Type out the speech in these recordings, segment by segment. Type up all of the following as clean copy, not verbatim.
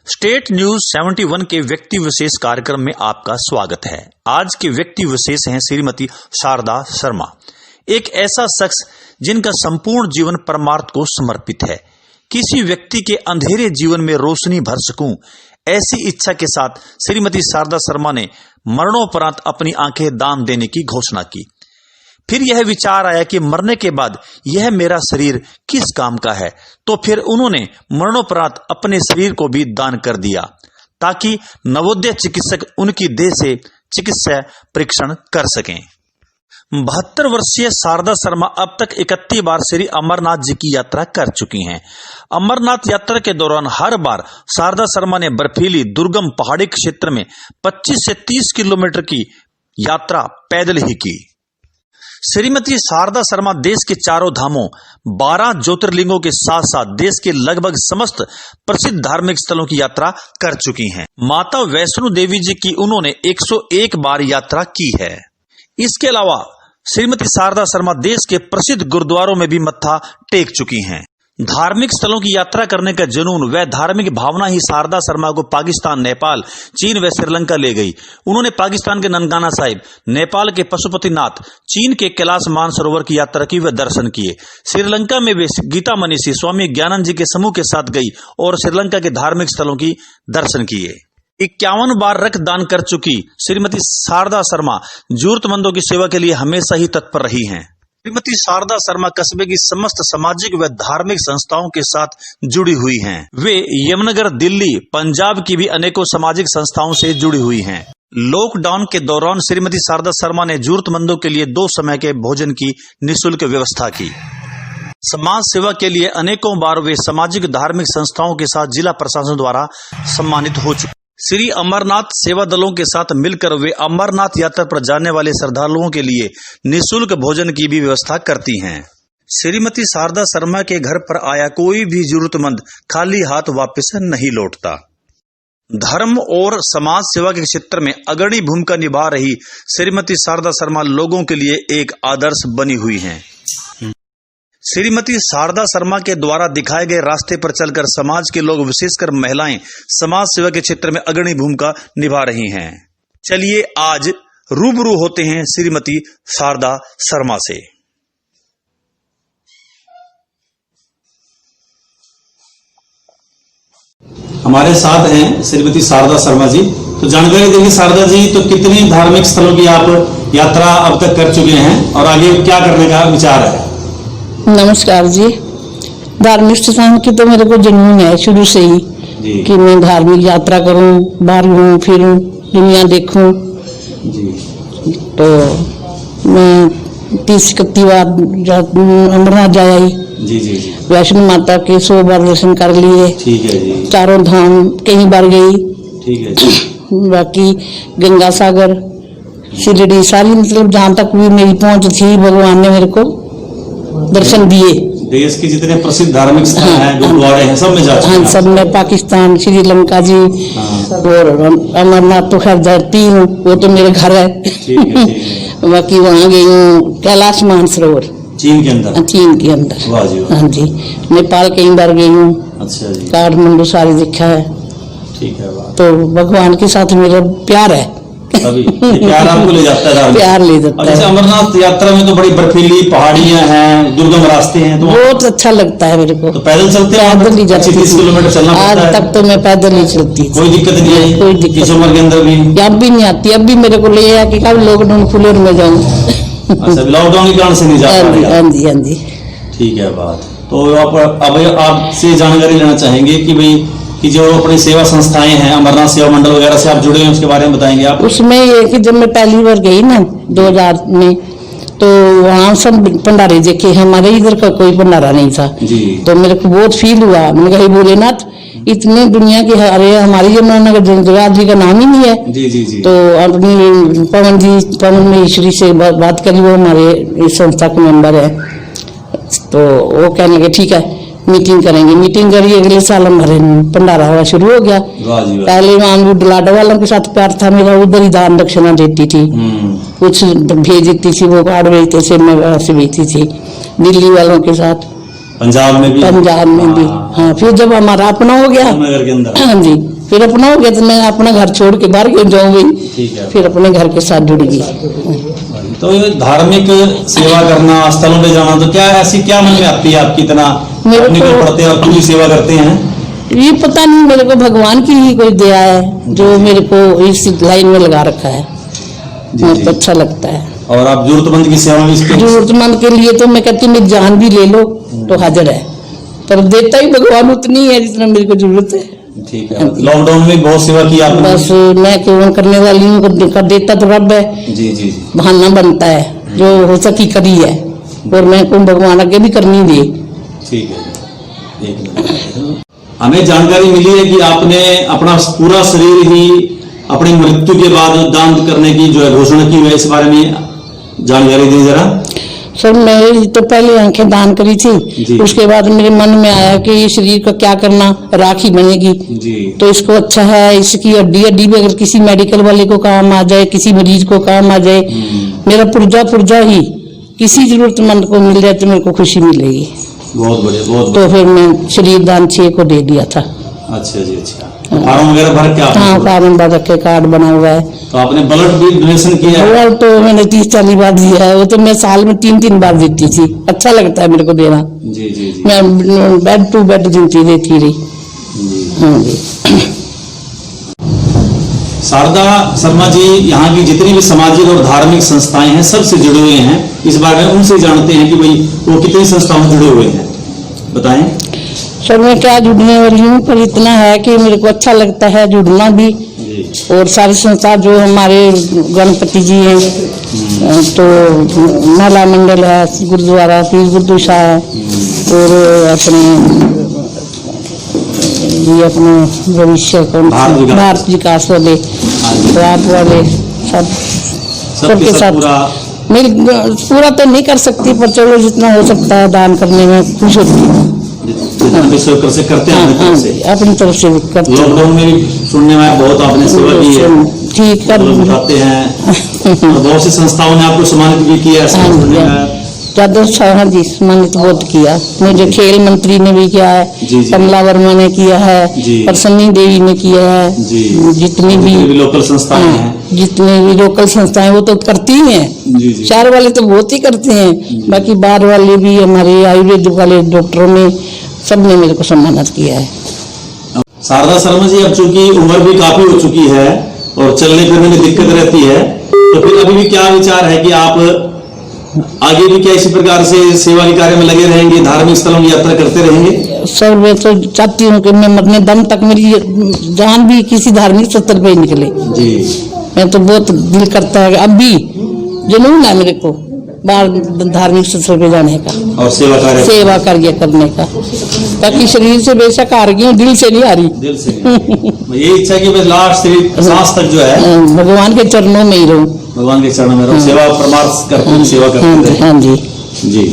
State news 71 के व्यक्ति विशेष कार्यक्रम में आपका स्वागत है। आज के व्यक्ति विशेष हैं श्रीमती शारदा शर्मा, एक ऐसा शख्स जिनका संपूर्ण जीवन परमार्थ को समर्पित है। किसी व्यक्ति के अंधेरे जीवन में रोशनी भर सकूं, ऐसी इच्छा के साथ श्रीमती शारदा शर्मा ने मरणोपरांत अपनी आंखें दान देने की घोषणा की। फिर यह विचार आया कि मरने के बाद यह मेरा शरीर किस काम का है, तो फिर उन्होंने मरणोपरांत अपने शरीर को भी दान कर दिया ताकि नवोदय चिकित्सक उनकी देह से चिकित्सा परीक्षण कर सकें। 72 वर्षीय शारदा शर्मा अब तक 31 बार श्री अमरनाथ जी की यात्रा कर चुकी हैं। अमरनाथ यात्रा के दौरान हर बार शारदा शर्मा ने बर्फीली दुर्गम पहाड़ी क्षेत्र में 25 से 30 किलोमीटर की यात्रा पैदल ही की। श्रीमती शारदा शर्मा देश के चारों धामों 12 ज्योतिर्लिंगों के साथ साथ देश के लगभग समस्त प्रसिद्ध धार्मिक स्थलों की यात्रा कर चुकी हैं। माता वैष्णो देवी जी की उन्होंने 101 बार यात्रा की है। इसके अलावा श्रीमती शारदा शर्मा देश के प्रसिद्ध गुरुद्वारों में भी मत्था टेक चुकी हैं। धार्मिक स्थलों की यात्रा करने का जुनून व धार्मिक भावना ही शारदा शर्मा को पाकिस्तान, नेपाल, चीन व श्रीलंका ले गई। उन्होंने पाकिस्तान के ननकाना साहिब, नेपाल के पशुपतिनाथ, चीन के कैलाश मानसरोवर की यात्रा की व दर्शन किए। श्रीलंका में वे गीता मनीषी स्वामी ज्ञानंद जी के समूह के साथ गई और श्रीलंका के धार्मिक स्थलों की दर्शन किए। 51 बार रक्तदान कर चुकी श्रीमती शारदा शर्मा जरूरतमंदों की सेवा के लिए हमेशा ही तत्पर रही हैं। श्रीमती शारदा शर्मा कस्बे की समस्त सामाजिक व धार्मिक संस्थाओं के साथ जुड़ी हुई हैं। वे यमुनानगर, दिल्ली, पंजाब की भी अनेकों सामाजिक संस्थाओं से जुड़ी हुई हैं। लॉकडाउन के दौरान श्रीमती शारदा शर्मा ने जरूरतमंदों के लिए 2 समय के भोजन की निःशुल्क व्यवस्था की। समाज सेवा के लिए अनेकों बार वे सामाजिक धार्मिक संस्थाओं के साथ जिला प्रशासन द्वारा सम्मानित हो चुके। श्री अमरनाथ सेवा दलों के साथ मिलकर वे अमरनाथ यात्रा पर जाने वाले श्रद्धालुओं के लिए निःशुल्क भोजन की भी व्यवस्था करती हैं। श्रीमती शारदा शर्मा के घर पर आया कोई भी जरूरतमंद खाली हाथ वापस नहीं लौटता। धर्म और समाज सेवा के क्षेत्र में अग्रणी भूमिका निभा रही श्रीमती शारदा शर्मा लोगों के लिए एक आदर्श बनी हुई हैं। श्रीमती शारदा शर्मा के द्वारा दिखाए गए रास्ते पर चलकर समाज के लोग, विशेषकर महिलाएं, समाज सेवा के क्षेत्र में अग्रणी भूमिका निभा रही हैं। चलिए आज रूबरू होते हैं श्रीमती शारदा शर्मा से। हमारे साथ हैं श्रीमती शारदा शर्मा जी। तो जानकारी देंगे शारदा जी, तो कितनी धार्मिक स्थलों की आप यात्रा अब तक कर चुके हैं और आगे क्या करने का विचार है? नमस्कार जी। धार्मिक स्थान की तो मेरे को जुनून है शुरू से ही कि मैं धार्मिक यात्रा करूं, बाहर घूमूं फिरूं, दुनिया देखूं। तो मैं 30-31 बार अमरनाथ जाया ही। वैष्णो माता के 100 बार दर्शन कर लिए। ठीक है जी। चारों धाम कई बार गई। ठीक है जी। बाकी गंगा सागर, शिरडी, सारी मतलब जहाँ तक भी मेरी पहुंच थी भगवान ने मेरे को दर्शन दिए। देश के जितने प्रसिद्ध धार्मिक स्थल हैं, गुरुद्वारे हैं, सब में जा चुके हैं। सब में पाकिस्तान, श्रीलंका जी और अमरनाथ तो खैर धरती हूँ, वो तो मेरे घर है। बाकी वहाँ गई हूँ कैलाश मानसरोवर, चीन के अंदर। हाँ जी। नेपाल कई बार गई हूँ। अच्छा जी। काठमांडू सारी देखा है। ठीक है। तो भगवान के साथ मेरा प्यार है। प्यार आपको ले जाता है। प्यार ले जाता है। जैसे अमरनाथ यात्रा में तो बड़ी बर्फीली पहाड़ियां हैं, दुर्गम रास्ते हैं, तो बहुत अच्छा लगता है मेरे को। तो पैदल चलते हैं? पैदल ही जाती। 30 किलोमीटर चलना पड़ता है। आज तक तो मैं पैदल ही चलती। कोई दिक्कत नहीं आई? कोई दिक्कत। इस उम्र के अंदर भी? अब भी नहीं आती। अब भी मेरे को ले आया कि कब लॉकडाउन खुले में जाऊँ। अच्छा, लॉकडाउन के कारण से नहीं जा पा रही? हाँ जी। ठीक है बात। तो अब आपसे जानकारी लेना चाहेंगे कि भाई कि जो अपनी सेवा संस्थाएं हैं, अमरनाथ सेवा मंडल वगैरह से आप जुड़े हैं, उसके बारे में बताएंगे आप? उसमें ये कि जब मैं पहली बार गई ना 2000 में, तो वहाँ सब भंडारे देखे। हमारे इधर का कोई भंडारा नहीं था जी। तो मेरे को बहुत फील हुआ। मैंने कहा भोलेनाथ, इतनी दुनिया की हमारी यमुनानगर जगन्नाथ जी का नाम ही नहीं है। जी। तो अपनी पवन महेश्वरी से बात करी, वो हमारे इस संस्था के मेंबर है। तो वो कहने लगे ठीक है मीटिंग करेंगे। मीटिंग करी, अगले साल हमारे भंडारा हुआ शुरू हो गया। पहले वहाँ डलाडा वालों के साथ प्यार था मेरा, उधर ही दान दक्षिणा देती थी, कुछ भेज देती थी, वो कार्ड भेजते थे, मैं वैसे भेजती थी। दिल्ली वालों के साथ, पंजाब में भी। हाँ, फिर जब हमारा अपना हो गया, हाँ जी, फिर अपना हो गया तो मैं अपना घर छोड़ के बाहर क्यों जाऊंगी, ठीक है। फिर अपने घर के साथ जुड़ गई। तो ये धार्मिक सेवा करना, स्थलों पे जाना, तो क्या ऐसी क्या मन में आती है आपकी, इतना मेरे को- निकल पड़ते हैं और पूरी सेवा करते हैं? ये पता नहीं, मेरे को भगवान की ही कोई दया है जो मेरे को इस लाइन में लगा रखा है, जी, बहुत जी। अच्छा लगता है। और आप जरूरतमंद की सेवा में इसके जरूरतमंद के लिए तो मैं कहती हूँ मेरी जान भी ले लो तो हाजिर है, पर देता ही भगवान उतनी है जितना मेरे को जरूरत है। ठीक है। लॉकडाउन में बहुत सेवा की आपने? बस मैं क्यों करने वाली हूँ, कर देता तो रब है, जी जी जी। बहाना बनता है, जो हो सकी करी है, और मैं को भगवान आगे भी करनी दे। ठीक है। एक मिनट। हमें जानकारी मिली है कि आपने अपना पूरा शरीर ही अपनी मृत्यु के बाद दान करने की जो है घोषणा की हुई है, इस बारे में जानकारी दी जरा। सर मैंने तो पहले आंखें दान करी जी। थी, उसके बाद मेरे मन में आया कि ये शरीर का क्या करना, राखी बनेगी जी। तो इसको अच्छा है, इसकी हड्डी भी अगर किसी मेडिकल वाले को काम आ जाए, किसी मरीज को काम आ जाए, मेरा पुर्जा ही किसी जरूरतमंद को मिल जाए तो मेरे को खुशी मिलेगी। बहुत बढ़िया, बहुत तो फिर मैं शरीर दान 6 को दे दिया था। बढ़िया। अच्छा जी, अच्छा। फॉर्म वगैरह भर के हाँ, आपने, कारण बाद के कार्ड बना हुआ है। तो आपने ब्लड भी डोनेशन किया है? वो तो मैंने 30-40 बार दिया है, वो तो मैं साल में 3-3 बार देती थी, अच्छा लगता है मेरे को देना। जी जी जी मैं बेड टू बेड देती रही। जी। हाँ जी। शारदा शर्मा जी यहाँ की जितनी भी सामाजिक और धार्मिक संस्थाएं हैं सबसे जुड़े हुए हैं, इस बारे में उनसे जानते हैं कि भाई वो कितनी संस्थाओं में जुड़े हुए हैं, बताएं। सर मैं क्या जुड़ने वाली हूँ, पर इतना है कि मेरे को अच्छा लगता है जुड़ना भी, जी और सारी संस्था जो हमारे गणपति जी हैं, तो महिला मंडल है, गुरुद्वारा पीर गुरु शाह है, और अपने ये अपने भविष्य भारत विकास वाले, तो आप वाले सब सबके साथ पूरा मेरी पूरा तो नहीं कर सकती, पर चलो जितना हो सकता है दान करने में खुश होती हूँ। जितना भी सेवा से करते हैं अपनी तरफ से। अपनी तरफ से करती हूँ। लॉकडाउन में भी सुनने में आया बहुत आपने सेवा की है, ठीक कर लोग बताते हैं, और बहुत सी संस्थाओं ने आपको सम्मानित भी किया है, ऐसा हाँ, सुनने में आया। ज्यादा हाँ जी, सम्मानित बहुत किया मुझे, खेल मंत्री ने भी किया है, जी, जी। कमला वर्मा ने किया है, जी। प्रसन्नी देवी ने किया है, जी। जितनी भी लोकल संस्थाएं हाँ, हैं, जितने भी लोकल संस्थाएं वो तो करती ही हैं, जी जी शहर वाले तो बहुत ही करते हैं, बाकी बाहर वाले भी हमारे आयुर्वेदिक वाले डॉक्टरों ने सबने मेरे को सम्मानित किया है। शारदा शर्मा जी अब चूंकि उम्र भी काफी हो चुकी है और चलने फिरने में दिक्कत रहती है, तो फिर अभी भी क्या विचार है कि आप आगे भी क्या इसी प्रकार से सेवा के कार्य में लगे रहेंगे, धार्मिक स्थलों की यात्रा करते रहेंगे? सर मैं तो चाहती हूँ कि मैं मरने दम तक मेरी जान भी किसी धार्मिक स्थल पे ही निकले। जी। मैं तो बहुत दिल करता है, अब भी जुनून है मेरे को बाहर धार्मिक स्थल पे जाने का और सेवा कार्य करने का, ताकि शरीर से बेशक हार गई हूँ, दिल से नहीं हारी। दिल से ये इच्छा कि मैं लास्ट सांस तक जो है भगवान के चरणों में ही रहूं, भगवान के चरणों में रहूं, सेवा परमार्थ करते सेवा करते रहे। हाँ जी जी।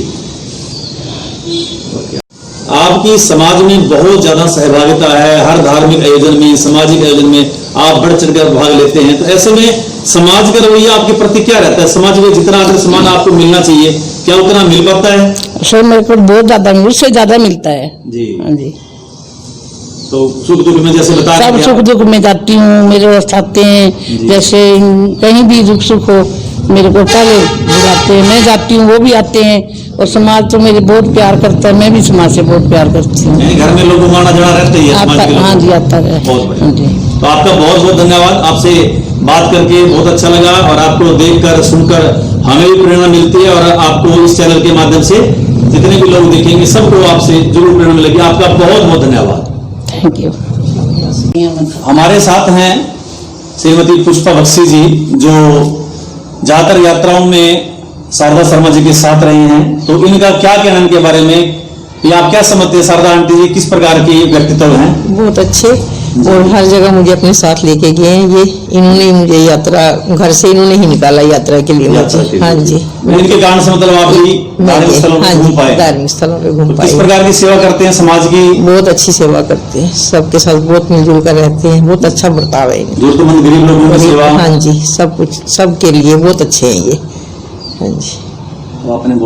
आपकी समाज में बहुत ज्यादा सहभागिता है, हर धार्मिक आयोजन में, सामाजिक आयोजन में आप बढ़ चढ़कर भाग लेते हैं, तो ऐसे में समाज का रवैया आपके प्रति क्या रहता है? समाज में जितना आदर सम्मान आपको मिलना चाहिए, क्या उतना मिल पाता है? सर मेरे को बहुत ज्यादा, उससे ज्यादा मिलता है जी। हाँ जी। तो सुख दुख में जैसे बता सब सुख दुख में जाती हूँ, मेरे पास आते हैं, जैसे कहीं भी दुख सुख हो मेरे को पहले बुलाते हैं, मैं जाती हूँ वो भी आते हैं, और समाज तो मेरे बहुत प्यार करता है, मैं भी समाज से बहुत प्यार करती हूँ। घर में लोग उमाना जड़ा रहते ही है समाज के लोग। हाँ जी, आता है। बहुत बढ़िया। हाँ जी। तो आपका बहुत बहुत धन्यवाद, आपसे बात करके बहुत अच्छा लगा, और आपको देखकर सुनकर हमें भी प्रेरणा मिलती है, और आपको इस चैनल के माध्यम से जितने भी लोग देखेंगे सबको आपसे जरूर प्रेरणा मिलेगी। आपका बहुत बहुत धन्यवाद, थैंक यू। हमारे साथ हैं श्रीमती पुष्पा बख्शी जी, जो ज्यादातर यात्राओं में शारदा शर्मा जी के साथ रही हैं, तो इनका क्या कहना इनके बारे में, कि आप क्या समझते हैं शारदा आंटी जी किस प्रकार की व्यक्तित्व हैं? बहुत अच्छे, और हर जगह मुझे अपने साथ लेके गए हैं। ये इन्होंने मुझे यात्रा, घर से इन्होंने ही निकाला यात्रा के लिए मुझे। हाँ जी, इनके कारण से मतलब आप भी धार्मिक स्थलों हाँ पर घूम जी, पाए? धार्मिक स्थलों पे घूम तो पाए। किस प्रकार की सेवा करते हैं समाज की? बहुत अच्छी सेवा करते हैं, सबके साथ बहुत मिलजुल कर रहते हैं, बहुत अच्छा बर्ताव है इनका। जरूरतमंद गरीब लोगों की सेवा। हाँ जी, सब कुछ सबके लिए बहुत अच्छे हैं ये। हाँ जी, तो आपने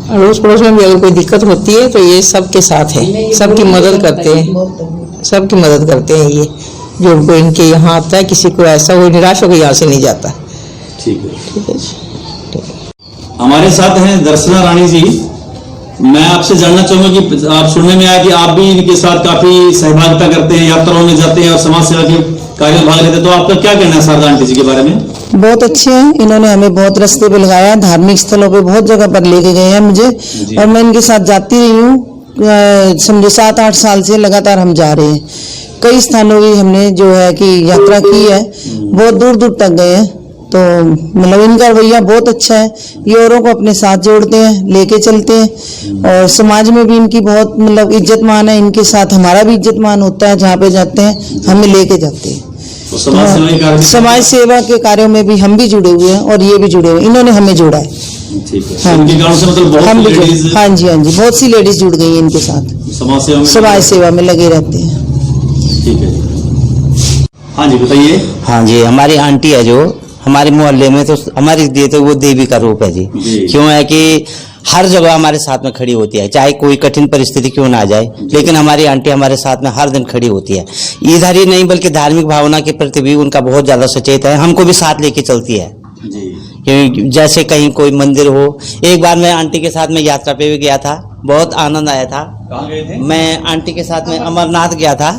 अड़ोस पड़ोस में भी अगर कोई दिक्कत होती है तो ये सबके साथ है, सबकी मदद करते हैं, सबकी मदद करते हैं ये। जो उनको इनके यहाँ आता है, किसी को ऐसा वो निराश होकर यहाँ से नहीं जाता। ठीक है। ठीक है जी। हमारे साथ हैं दर्शना रानी जी। मैं आपसे जानना चाहूंगा कि आप सुनने में आया कि आप भी इनके साथ काफी सहभागिता करते हैं, यात्राओं में जाते हैं और समाज सेवा के कार्य में भाग लेते हैं, तो आपका क्या कहना है शारदा आंटी जी के बारे में? बहुत अच्छे हैं, इन्होंने हमें बहुत रास्ते पे लगाया, धार्मिक स्थलों पे बहुत जगह पर लेके गए हैं मुझे, और मैं इनके साथ जाती रही हूँ। समझो 7-8 साल से लगातार हम जा रहे हैं। कई स्थानों की हमने जो है कि यात्रा की है, बहुत दूर दूर तक गए हैं। तो मतलब इनका रवैया बहुत अच्छा है, ये औरों को अपने साथ जोड़ते हैं, लेके चलते हैं, और समाज में भी इनकी बहुत मतलब इज्जत मान है। इनके साथ हमारा भी इज्जत मान होता है, जहाँ पे जाते हैं हमें लेके जाते हैं। तो समाज सेवा के कार्यों में भी हम भी जुड़े हुए हैं और ये भी जुड़े हुए हैं, इन्होंने हमें जोड़ा है। ठीक है। हाँ इनके गांव से मतलब बहुत हम भी लेडीज, हाँ जी बहुत सी लेडीज जुड़ गई हैं इनके साथ, समाज सेवा में लगे रहते हैं। ठीक है। हाँ जी बताइए। हाँ जी, हमारी आंटी है जो हमारे मोहल्ले में, तो हमारे लिए तो वो देवी का रूप है जी। क्यों है कि हर जगह हमारे साथ में खड़ी होती है, चाहे कोई कठिन परिस्थिति क्यों ना आ जाए, लेकिन हमारी आंटी हमारे साथ में हर दिन खड़ी होती है। इधर ही नहीं बल्कि धार्मिक भावना के प्रति भी उनका बहुत ज्यादा सचेत है, हमको भी साथ लेके चलती है। जैसे कहीं कोई मंदिर हो, एक बार मैं आंटी के साथ में यात्रा पे भी गया था, बहुत आनंद आया था। कहाँ गए थे? मैं आंटी के साथ में अमरनाथ गया था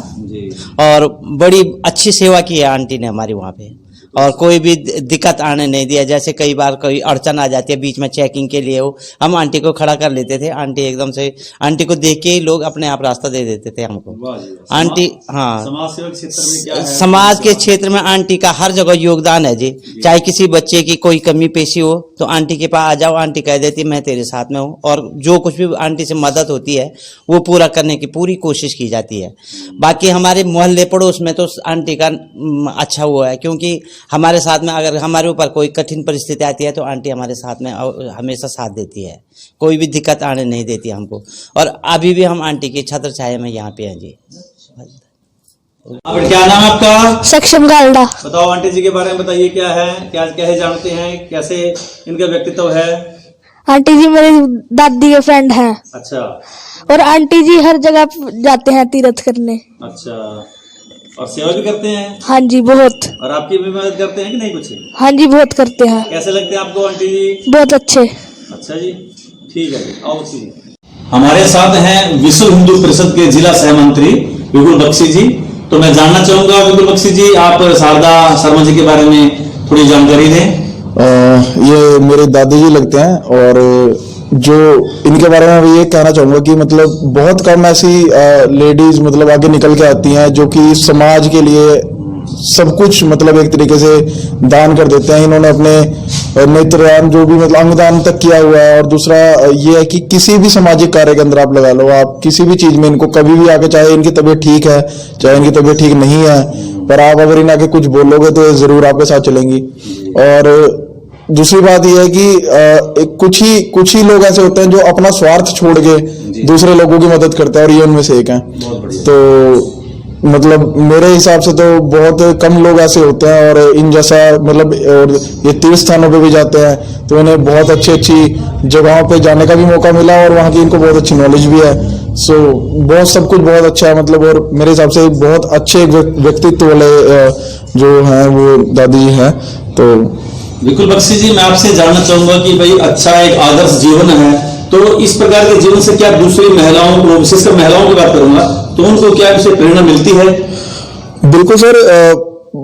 और बड़ी अच्छी सेवा की है आंटी ने हमारी वहाँ पे, और कोई भी दिक्कत आने नहीं दिया। जैसे कई बार कोई अड़चन आ जाती है बीच में चेकिंग के लिए हो, हम आंटी को खड़ा कर लेते थे, आंटी एकदम से, आंटी को देख के ही लोग अपने आप रास्ता दे देते थे हमको। आंटी हाँ, समाज सेवा के क्षेत्र में क्या है? समाज के क्षेत्र में आंटी का हर जगह योगदान है जी। चाहे किसी बच्चे की कोई कमी पेशी हो तो आंटी के पास आ जाओ, आंटी कह देती मैं तेरे साथ में हूँ, और जो कुछ भी आंटी से मदद होती है वो पूरा करने की पूरी कोशिश की जाती है। बाकी हमारे मोहल्ले पड़ोस में तो आंटी का अच्छा हुआ है, क्योंकि हमारे साथ में अगर हमारे ऊपर कोई कठिन परिस्थिति आती है तो आंटी हमारे साथ में हमेशा साथ देती है, कोई भी दिक्कत आने नहीं देती हमको। और अभी भी हम आंटी की छत्र छाया में यहाँ पे हैं जी। क्या नाम है आपका? सक्षम गाल्डा। बताओ आंटी जी के बारे में, बताइए क्या है, क्या कैसे जानते हैं, कैसे इनका व्यक्तित्व है? आंटी जी मेरी दादी के फ्रेंड हैं। अच्छा। और आंटी जी हर जगह जाते हैं तीर्थ करने। अच्छा, और सेवा भी करते हैं? हाँ जी बहुत। और आपकी भी मदद करते हैं कि नहीं कुछ? हाँ जी बहुत करते हैं। कैसे लगते हैं आपको आंटी जी? बहुत अच्छे। अच्छा जी, ठीक है जी, आओ जी। हमारे साथ हैं विश्व हिंदू परिषद के जिला सहमंत्री विपुल बख्शी जी। तो मैं जानना चाहूंगा विपुल बख्शी जी, आप शारदा शर्मा जी के बारे में थोड़ी जानकारी दें। ये मेरे दादी जी लगते हैं, और जो इनके बारे में ये कहना चाहूंगा कि मतलब बहुत कम ऐसी लेडीज मतलब आगे निकल के आती हैं जो कि समाज के लिए सब कुछ मतलब एक तरीके से दान कर देते हैं। इन्होंने अपने नेत्रदान जो भी मतलब अंगदान तक किया हुआ है। और दूसरा ये है कि किसी भी सामाजिक कार्य के अंदर आप लगा लो, आप किसी भी चीज में इनको कभी भी आके, चाहे इनकी तबीयत ठीक है चाहे इनकी तबीयत ठीक नहीं है, पर आप अगर इन आके कुछ बोलोगे तो जरूर आपके साथ चलेंगी। और दूसरी बात यह है कि कुछ ही लोग ऐसे होते हैं जो अपना स्वार्थ छोड़ के दूसरे लोगों की मदद करते हैं, और ये उनमें से एक हैं। तो मतलब मेरे हिसाब से तो बहुत कम लोग ऐसे होते हैं, और इन जैसा मतलब और ये तीर्थ स्थानों पे भी जाते हैं तो इन्हें बहुत अच्छी जगहों पे जाने का भी मौका मिला, और वहाँ की इनको बहुत अच्छी नॉलेज भी है। सो बहुत सब कुछ बहुत अच्छा है मतलब। और मेरे हिसाब से बहुत अच्छे व्यक्तित्व वाले जो हैं वो दादी जी हैं। तो विपुल बख्शी जी, मैं आपसे जानना चाहूंगा कि भाई अच्छा एक आदर्श जीवन है, तो इस प्रकार के जीवन से क्या दूसरी महिलाओं को, विशेषकर महिलाओं की बात करूंगा, तो उनको क्या इससे प्रेरणा मिलती है? बिल्कुल सर,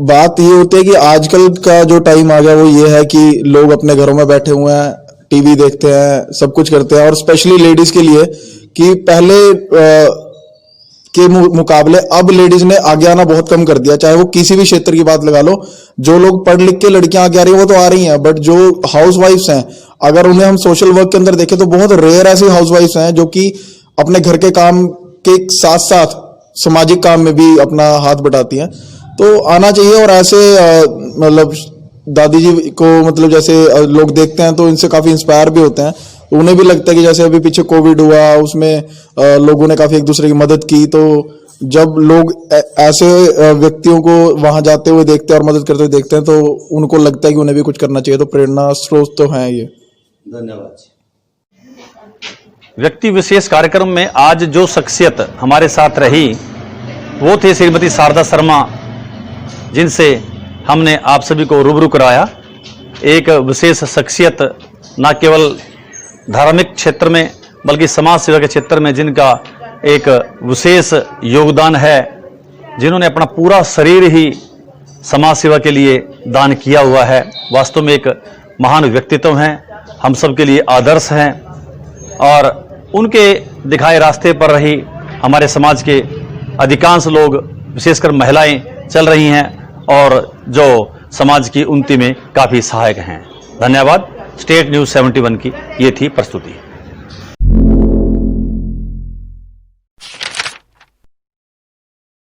बात ये होती है कि आजकल का जो टाइम आ गया वो ये है कि लोग अपने घरों में बैठे हुए हैं, टीवी देखते हैं, सब कुछ करते हैं। और स्पेशली लेडीज के लिए कि पहले के मुकाबले अब लेडीज ने आगे आना बहुत कम कर दिया। चाहे वो किसी भी क्षेत्र की बात लगा लो, जो लोग पढ़ लिख के लड़कियां आगे आ रही है वो तो आ रही हैं, बट जो हाउस वाइफ्स हैं, अगर उन्हें हम सोशल वर्क के अंदर देखें तो बहुत रेयर ऐसी हाउस वाइफ्स हैं जो कि अपने घर के काम के साथ साथ सामाजिक काम में भी अपना हाथ बटाती हैं। तो आना चाहिए। और ऐसे मतलब दादी जी को मतलब जैसे लोग देखते हैं तो इनसे काफी इंस्पायर भी होते हैं। तो उन्हें भी लगता है कि जैसे अभी पीछे कोविड हुआ, उसमें लोगों ने काफी एक दूसरे की मदद की। तो जब लोग ऐसे व्यक्तियों को वहां जाते हुए देखते हैं और मदद करते हुए देखते हैं तो उनको लगता है कि उन्हें भी कुछ करना चाहिए। तो प्रेरणा स्रोत तो है ये। धन्यवाद। व्यक्ति विशेष कार्यक्रम में आज जो शख्सियत हमारे साथ रही वो थे श्रीमती शारदा शर्मा, जिनसे हमने आप सभी को रूबरू कराया। एक विशेष शख्सियत न केवल धार्मिक क्षेत्र में बल्कि समाज सेवा के क्षेत्र में जिनका एक विशेष योगदान है, जिन्होंने अपना पूरा शरीर ही समाज सेवा के लिए दान किया हुआ है। वास्तव में एक महान व्यक्तित्व हैं, हम सब के लिए आदर्श हैं और उनके दिखाए रास्ते पर रही हमारे समाज के अधिकांश लोग, विशेषकर महिलाएं चल रही हैं और जो समाज की उन्नति में काफी सहायक हैं। धन्यवाद। स्टेट न्यूज़ 71 की ये थी प्रस्तुति।